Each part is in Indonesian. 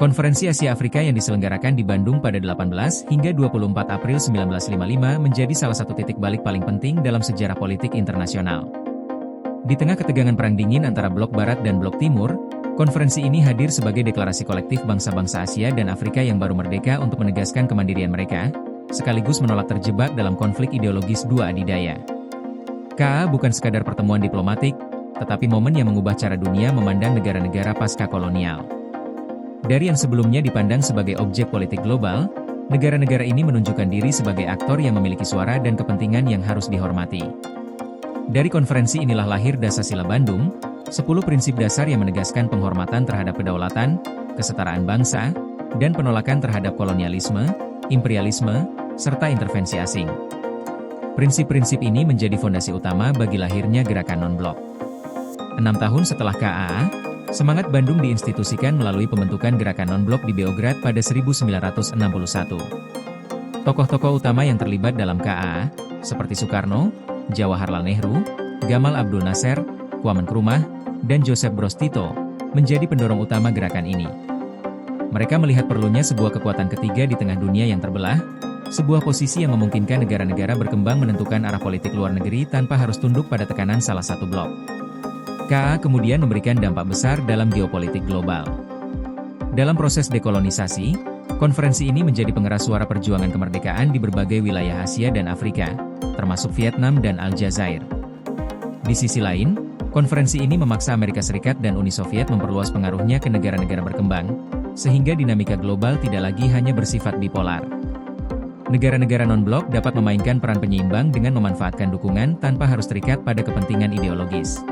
Konferensi Asia Afrika yang diselenggarakan di Bandung pada 18 hingga 24 April 1955 menjadi salah satu titik balik paling penting dalam sejarah politik internasional. Di tengah ketegangan Perang Dingin antara Blok Barat dan Blok Timur, konferensi ini hadir sebagai deklarasi kolektif bangsa-bangsa Asia dan Afrika yang baru merdeka untuk menegaskan kemandirian mereka, sekaligus menolak terjebak dalam konflik ideologis dua adidaya. KA bukan sekadar pertemuan diplomatik, tetapi momen yang mengubah cara dunia memandang negara-negara pasca kolonial. Dari yang sebelumnya dipandang sebagai objek politik global, negara-negara ini menunjukkan diri sebagai aktor yang memiliki suara dan kepentingan yang harus dihormati. Dari konferensi inilah lahir Dasasila Bandung, 10 prinsip dasar yang menegaskan penghormatan terhadap kedaulatan, kesetaraan bangsa, dan penolakan terhadap kolonialisme, imperialisme, serta intervensi asing. Prinsip-prinsip ini menjadi fondasi utama bagi lahirnya gerakan non-blok. 6 tahun setelah KAA, semangat Bandung diinstitusikan melalui pembentukan gerakan non-blok di Beograd pada 1961. Tokoh-tokoh utama yang terlibat dalam KAA, seperti Soekarno, Jawaharlal Nehru, Gamal Abdul Nasser, Kwame Nkrumah, dan Joseph Broz Tito, menjadi pendorong utama gerakan ini. Mereka melihat perlunya sebuah kekuatan ketiga di tengah dunia yang terbelah, sebuah posisi yang memungkinkan negara-negara berkembang menentukan arah politik luar negeri tanpa harus tunduk pada tekanan salah satu blok. KA kemudian memberikan dampak besar dalam geopolitik global. Dalam proses dekolonisasi, konferensi ini menjadi pengeras suara perjuangan kemerdekaan di berbagai wilayah Asia dan Afrika, termasuk Vietnam dan Aljazair. Di sisi lain, konferensi ini memaksa Amerika Serikat dan Uni Soviet memperluas pengaruhnya ke negara-negara berkembang, sehingga dinamika global tidak lagi hanya bersifat bipolar. Negara-negara non-blok dapat memainkan peran penyeimbang dengan memanfaatkan dukungan tanpa harus terikat pada kepentingan ideologis.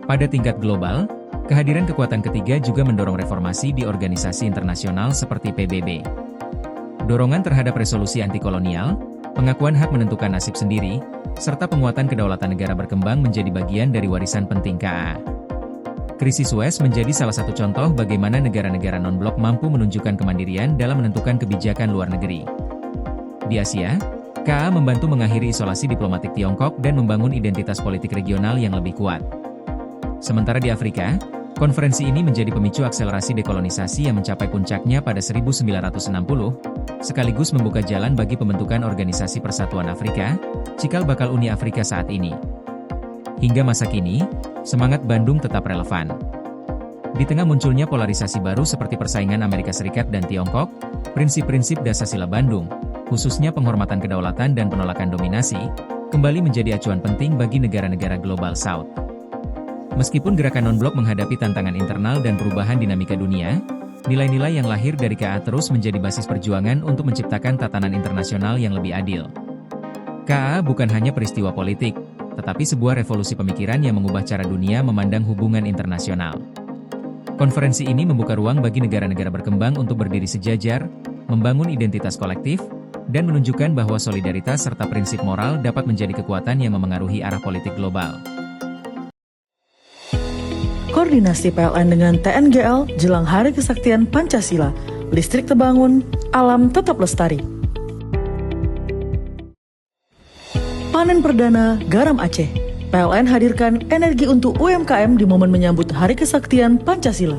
Pada tingkat global, kehadiran kekuatan ketiga juga mendorong reformasi di organisasi internasional seperti PBB. Dorongan terhadap resolusi anti-kolonial, pengakuan hak menentukan nasib sendiri, serta penguatan kedaulatan negara berkembang menjadi bagian dari warisan penting KA. Krisis Suez menjadi salah satu contoh bagaimana negara-negara non-blok mampu menunjukkan kemandirian dalam menentukan kebijakan luar negeri. Di Asia, KA membantu mengakhiri isolasi diplomatik Tiongkok dan membangun identitas politik regional yang lebih kuat. Sementara di Afrika, konferensi ini menjadi pemicu akselerasi dekolonisasi yang mencapai puncaknya pada 1960, sekaligus membuka jalan bagi pembentukan Organisasi Persatuan Afrika, cikal bakal Uni Afrika saat ini. Hingga masa kini, semangat Bandung tetap relevan. Di tengah munculnya polarisasi baru seperti persaingan Amerika Serikat dan Tiongkok, prinsip-prinsip Dasasila Bandung, khususnya penghormatan kedaulatan dan penolakan dominasi, kembali menjadi acuan penting bagi negara-negara Global South. Meskipun gerakan non-blok menghadapi tantangan internal dan perubahan dinamika dunia, nilai-nilai yang lahir dari KA terus menjadi basis perjuangan untuk menciptakan tatanan internasional yang lebih adil. KA bukan hanya peristiwa politik, tetapi sebuah revolusi pemikiran yang mengubah cara dunia memandang hubungan internasional. Konferensi ini membuka ruang bagi negara-negara berkembang untuk berdiri sejajar, membangun identitas kolektif, dan menunjukkan bahwa solidaritas serta prinsip moral dapat menjadi kekuatan yang memengaruhi arah politik global. Koordinasi PLN dengan TNGL jelang Hari Kesaktian Pancasila, listrik terbangun, alam tetap lestari. Panen perdana garam Aceh. PLN hadirkan energi untuk UMKM di momen menyambut Hari Kesaktian Pancasila.